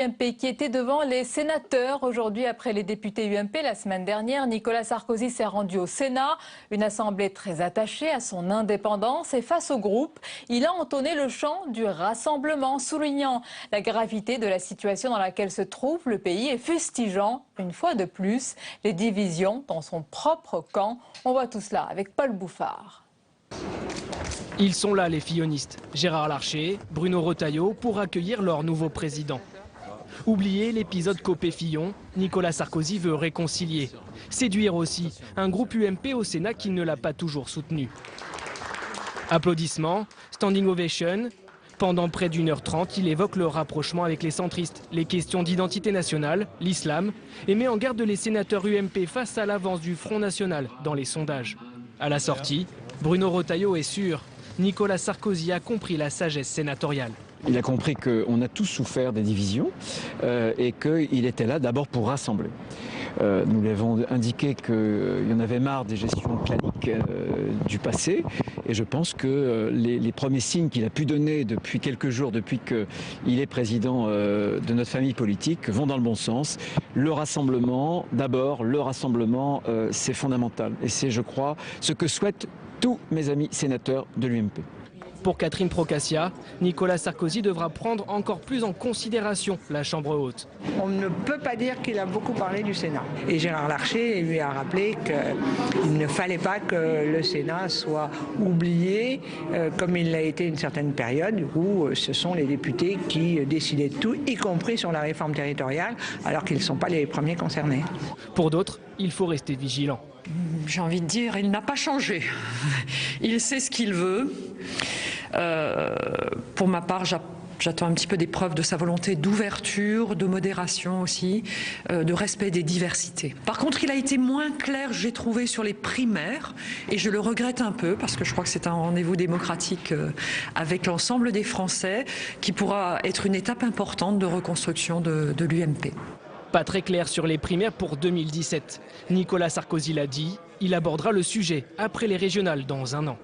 UMP qui était devant les sénateurs aujourd'hui après les députés UMP la semaine dernière. Nicolas Sarkozy s'est rendu au Sénat, une assemblée très attachée à son indépendance et face au groupe, il a entonné le chant du rassemblement, soulignant la gravité de la situation dans laquelle se trouve le pays et fustigeant, une fois de plus, les divisions dans son propre camp. On voit tout cela avec Paul Bouffard. Ils sont là les fillonistes, Gérard Larcher, Bruno Retailleau, pour accueillir leur nouveau président. Oubliez l'épisode Copé-Fillon, Nicolas Sarkozy veut réconcilier. Séduire aussi un groupe UMP au Sénat qui ne l'a pas toujours soutenu. Applaudissements, standing ovation. Pendant près d'1h30, il évoque le rapprochement avec les centristes, les questions d'identité nationale, l'islam, et met en garde les sénateurs UMP face à l'avance du Front National dans les sondages. À la sortie, Bruno Retailleau est sûr, Nicolas Sarkozy a compris la sagesse sénatoriale. Il a compris qu'on a tous souffert des divisions et qu'il était là d'abord pour rassembler. Nous lui avons indiqué qu'il y en avait marre des gestions claniques du passé et je pense que les premiers signes qu'il a pu donner depuis quelques jours, depuis qu'il est président de notre famille politique, vont dans le bon sens. Le rassemblement, d'abord, le rassemblement, c'est fondamental et c'est, je crois, ce que souhaitent tous mes amis sénateurs de l'UMP. Pour Catherine Procaccia, Nicolas Sarkozy devra prendre encore plus en considération la Chambre haute. On ne peut pas dire qu'il a beaucoup parlé du Sénat. Et Gérard Larcher lui a rappelé qu'il ne fallait pas que le Sénat soit oublié comme il l'a été une certaine période où ce sont les députés qui décidaient de tout, y compris sur la réforme territoriale, alors qu'ils ne sont pas les premiers concernés. Pour d'autres, il faut rester vigilant. J'ai envie de dire, il n'a pas changé. Il sait ce qu'il veut. Pour ma part, j'attends un petit peu des preuves de sa volonté d'ouverture, de modération aussi, de respect des diversités. Par contre, il a été moins clair, j'ai trouvé, sur les primaires, et je le regrette un peu, parce que je crois que c'est un rendez-vous démocratique avec l'ensemble des Français, qui pourra être une étape importante de reconstruction de l'UMP. Pas très clair sur les primaires pour 2017. Nicolas Sarkozy l'a dit, il abordera le sujet après les régionales dans un an.